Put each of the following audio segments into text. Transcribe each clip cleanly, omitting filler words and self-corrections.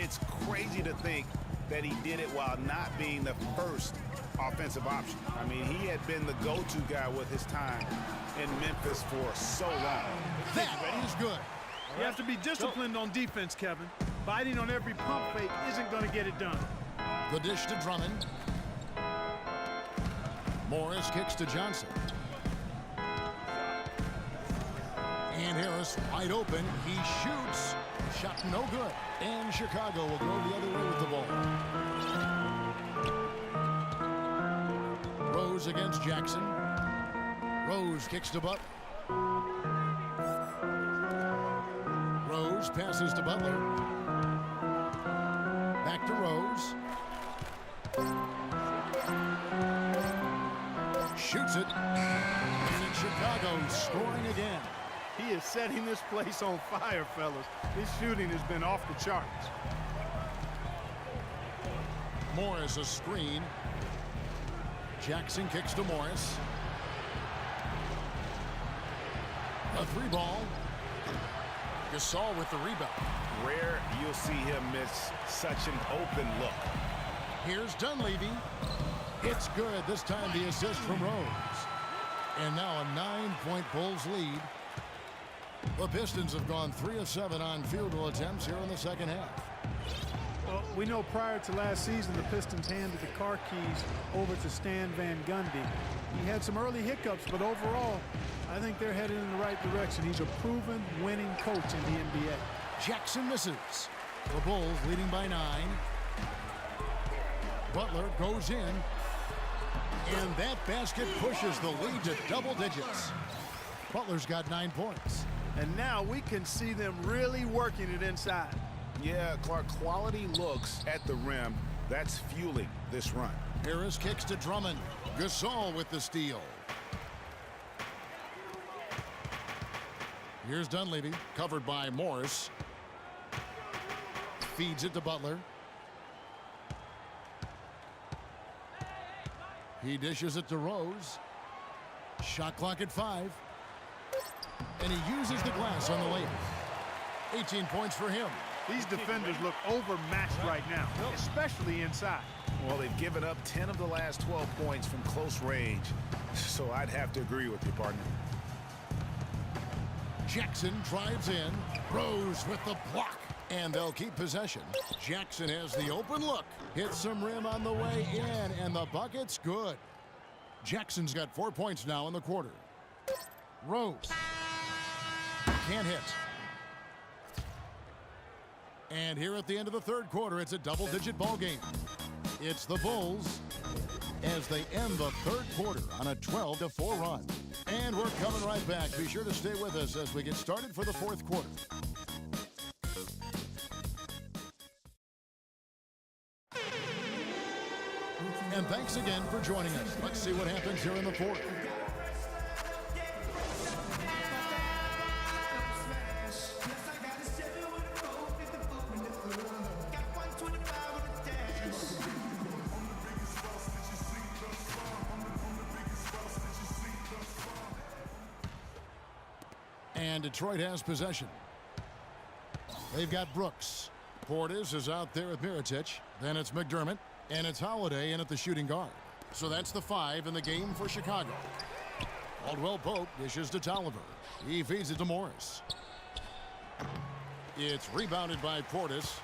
It's crazy to think that he did it while not being the first offensive option. I mean, he had been the go-to guy with his time in Memphis for so long. That ready is good. You have to be disciplined on defense, Kevin. Biting on every pump fake isn't going to get it done. The dish to Drummond. Morris kicks to Johnson. And Harris wide open. He shoots. Shot no good. And Chicago will go the other way with the ball. Rose against Jackson. Rose kicks to Butler. Rose passes to Butler. Back to Rose. Shoots it. And it's Chicago scoring again. He is setting this place on fire, fellas. His shooting has been off the charts. Morris a screen. Jackson kicks to Morris. A three ball. Gasol with the rebound. Rare you'll see him miss such an open look. Here's Dunleavy. It's good. This time the assist from Rose. And now a 9-point Bulls lead. The Pistons have gone 3 of 7 on field goal attempts here in the second half. Well, we know prior to last season, the Pistons handed the car keys over to Stan Van Gundy. He had some early hiccups, but overall, I think they're headed in the right direction. He's a proven winning coach in the NBA. Jackson misses. The Bulls leading by 9. Butler goes in. And that basket pushes the lead to double digits. Butler's got 9 points. And now we can see them really working it inside. Yeah, Clark, quality looks at the rim. That's fueling this run. Harris kicks to Drummond. Gasol with the steal. Here's Dunleavy, covered by Morris. Feeds it to Butler. He dishes it to Rose. Shot clock at 5. And he uses the glass on the layup. 18 points for him. These defenders look overmatched right now, especially inside. Well, they've given up 10 of the last 12 points from close range. So I'd have to agree with you, partner. Jackson drives in. Rose with the block. And they'll keep possession. Jackson has the open look. Hits some rim on the way in. And the bucket's good. Jackson's got 4 points now in the quarter. Rose. Can't hit. And here at the end of the third quarter, it's a double-digit ball game. It's the Bulls as they end the third quarter on a 12-4 run. And we're coming right back. Be sure to stay with us as we get started for the fourth quarter. And thanks again for joining us. Let's see what happens here in the fourth. And Detroit has possession. They've got Brooks. Portis is out there with Mirotic. Then it's McDermott. And it's Holiday in at the shooting guard. So that's the 5 in the game for Chicago. Caldwell Pope dishes to Tolliver. He feeds it to Morris. It's rebounded by Portis.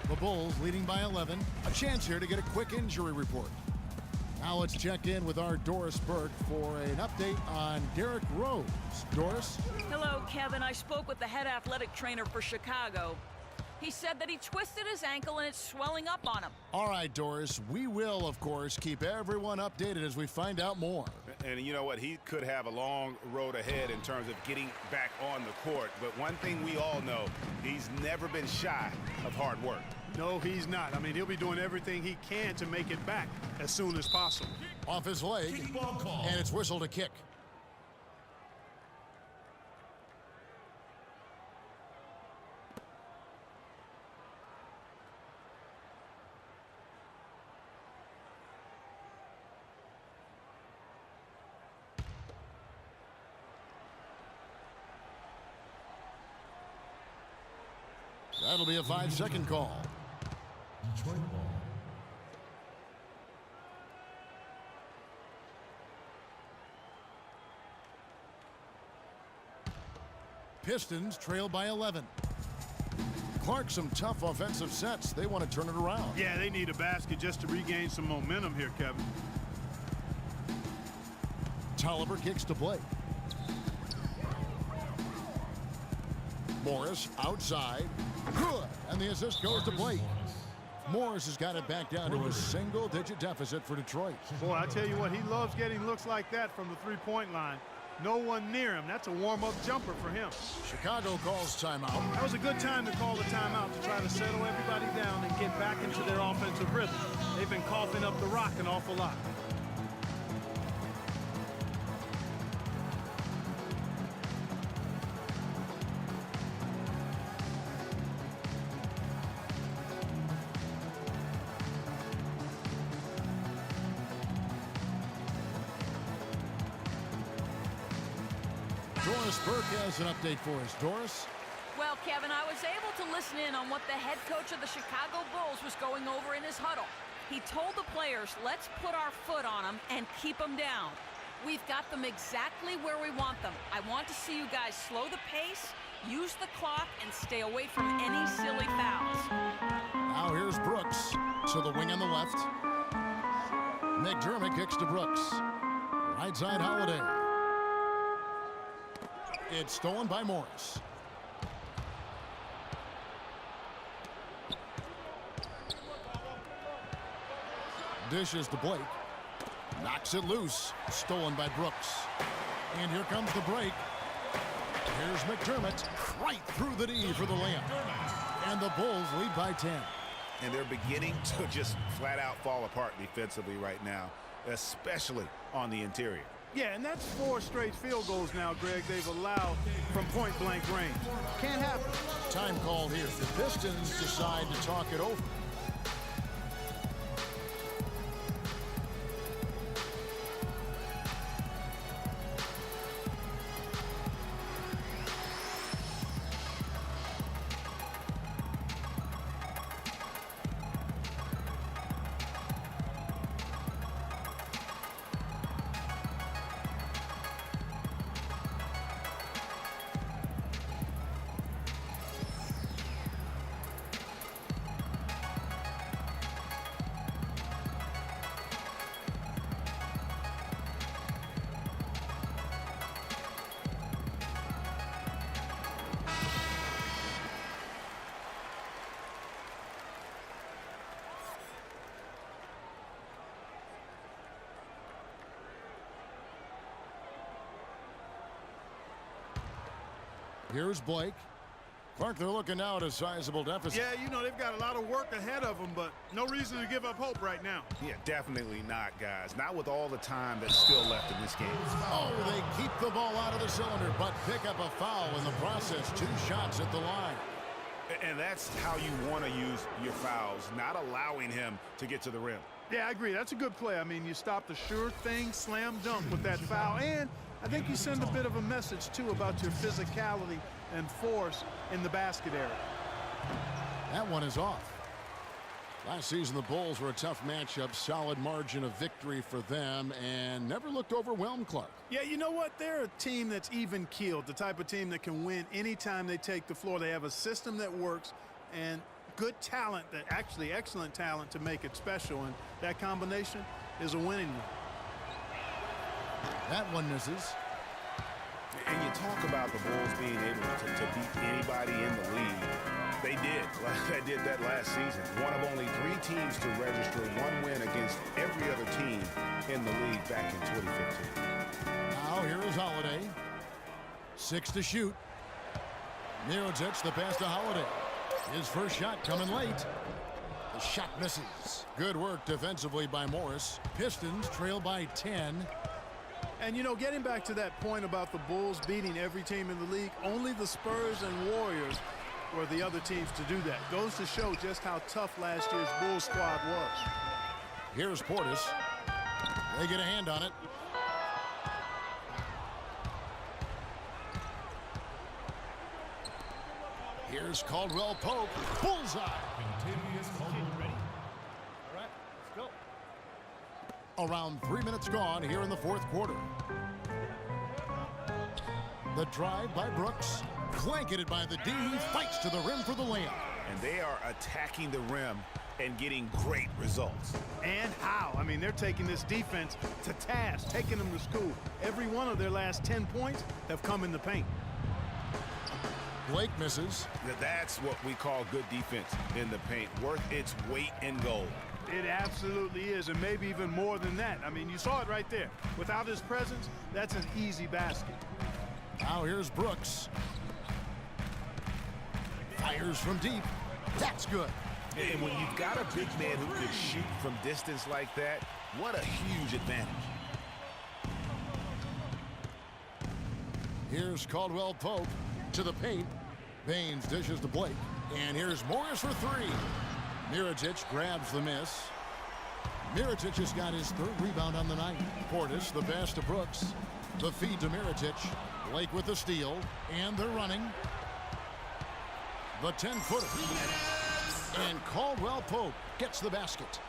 The Bulls leading by 11. A chance here to get a quick injury report. Now let's check in with our Doris Burke for an update on Derrick Rose. Doris? Hello, Kevin. I spoke with the head athletic trainer for Chicago. He said that he twisted his ankle and it's swelling up on him. All right, Doris. We will, of course, keep everyone updated as we find out more. And you know what? He could have a long road ahead in terms of getting back on the court. But one thing we all know, he's never been shy of hard work. No, he's not. I mean, he'll be doing everything he can to make it back as soon as possible. Off his leg, and it's whistled a kick. That'll be a 5-second call. Detroit ball. Pistons trail by 11. Clark, some tough offensive sets. They want to turn it around. Yeah, they need a basket just to regain some momentum here, Kevin. Tolliver kicks to Blake. Morris outside. Good. And the assist goes to Blake. Morris has got it back down to a single-digit deficit for Detroit. Boy, I tell you what, he loves getting looks like that from the three-point line. No one near him. That's a warm-up jumper for him. Chicago calls timeout. That was a good time to call the timeout to try to settle everybody down and get back into their offensive rhythm. They've been coughing up the rock an awful lot. Doris Burke has an update for us. Doris? Well, Kevin, I was able to listen in on what the head coach of the Chicago Bulls was going over in his huddle. He told the players, let's put our foot on them and keep them down. We've got them exactly where we want them. I want to see you guys slow the pace, use the clock, and stay away from any silly fouls. Now here's Brooks to the wing on the left. McDermott kicks to Brooks. Right side Holiday. It's stolen by Morris. Dishes to Blake. Knocks it loose. Stolen by Brooks. And here comes the break. Here's McDermott. Right through the D for the layup. And the Bulls lead by 10. And they're beginning to just flat out fall apart defensively right now, especially on the interior. Yeah, and that's 4 straight field goals now, Greg, they've allowed from point-blank range. Can't happen. Time called here. The Pistons decide to talk it over. Here's Blake. Clark, they're looking now at a sizable deficit. Yeah, you know, they've got a lot of work ahead of them, but no reason to give up hope right now. Yeah, definitely not, guys. Not with all the time that's still left in this game. Oh, they keep the ball out of the cylinder, but pick up a foul in the process. 2 shots at the line. And that's how you want to use your fouls, not allowing him to get to the rim. Yeah, I agree. That's a good play. I mean, you stopped a sure thing slam dunk with that foul, and I think you send a bit of a message, too, about your physicality and force in the basket area. That one is off. Last season, the Bulls were a tough matchup, solid margin of victory for them, and never looked overwhelmed, Clark. Yeah, you know what? They're a team that's even-keeled, the type of team that can win anytime they take the floor. They have a system that works and good talent, that actually excellent talent to make it special, and that combination is a winning one. That one misses. And you talk about the Bulls being able to beat anybody in the league. They did. They did that last season. One of only 3 teams to register 1 win against every other team in the league back in 2015. Now here is Holiday. 6 to shoot. Mirotic, the pass to Holiday. His first shot coming late. The shot misses. Good work defensively by Morris. Pistons trail by 10. And, you know, getting back to that point about the Bulls beating every team in the league, only the Spurs and Warriors were the other teams to do that. Goes to show just how tough last year's Bulls squad was. Here's Portis. They get a hand on it. Here's Caldwell Pope. Bullseye. Contavious Caldwell. All right, let's go. Around 3 minutes gone here in the fourth quarter. The drive by Brooks. Blanketed by the D, who fights to the rim for the layup. And they are attacking the rim and getting great results. And how? I mean, they're taking this defense to task, taking them to school. Every one of their last 10 points have come in the paint. Blake misses. That's what we call good defense in the paint, worth its weight in gold. It absolutely is, and maybe even more than that. I mean, you saw it right there. Without his presence, that's an easy basket. Now here's Brooks. Fires from deep. That's good. And when you've got a big man who can shoot from distance like that, what a huge advantage. Here's Caldwell Pope to the paint. Baines dishes to Blake. And here's Morris for three. Mirotic grabs the miss. Mirotic has got his third rebound on the night. Portis, the pass to Brooks. The feed to Mirotic. Blake with the steal. And they're running. The 10-footer. And Caldwell Pope gets the basket.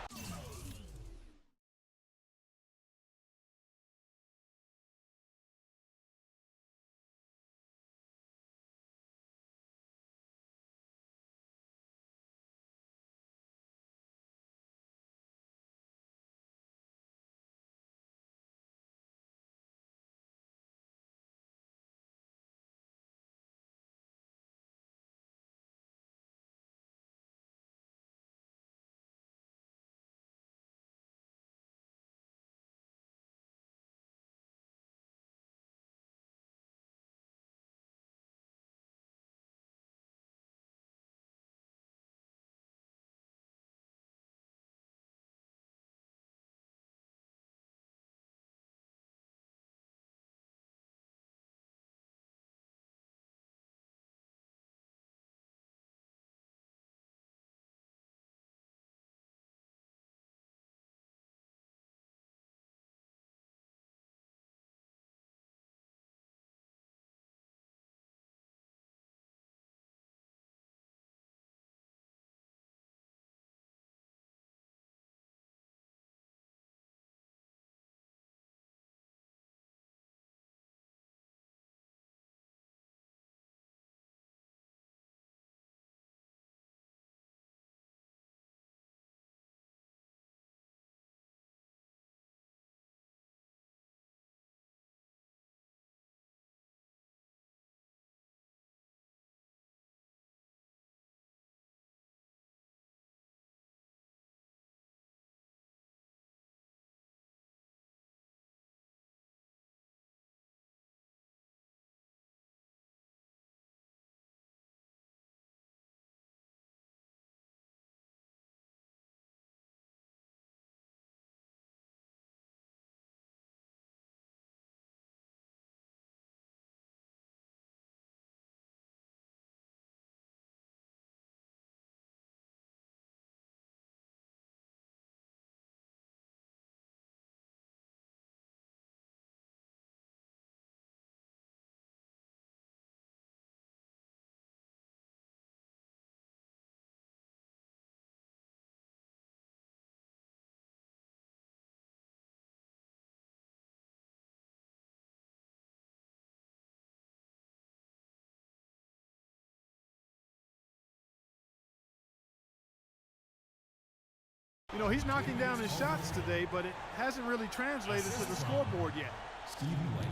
You know, he's knocking down his shots today, but it hasn't really translated to the scoreboard yet. Stevie Wade.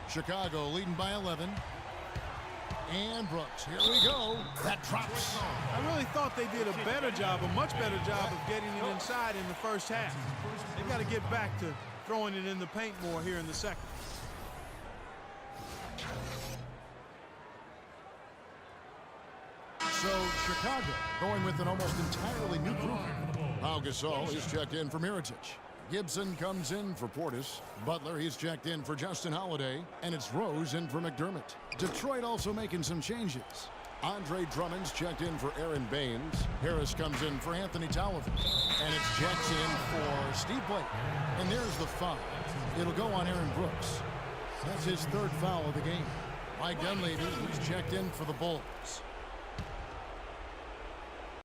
Chicago leading by 11. And Brooks, here we go. That drops. I really thought they did a better job, a much better job of getting it inside in the first half. They've got to get back to throwing it in the paint more here in the second. So Chicago going with an almost entirely new group. Pau Gasol is checked in for Mirotic. Gibson comes in for Portis. Butler, he's checked in for Justin Holiday. And it's Rose in for McDermott. Detroit also making some changes. Andre Drummond's checked in for Aaron Baines. Harris comes in for Anthony Tolliver. And it's Jackson for Steve Blake. And there's the foul. It'll go on Aaron Brooks. That's his third foul of the game. Mike Dunleavy, he's checked in for the Bulls.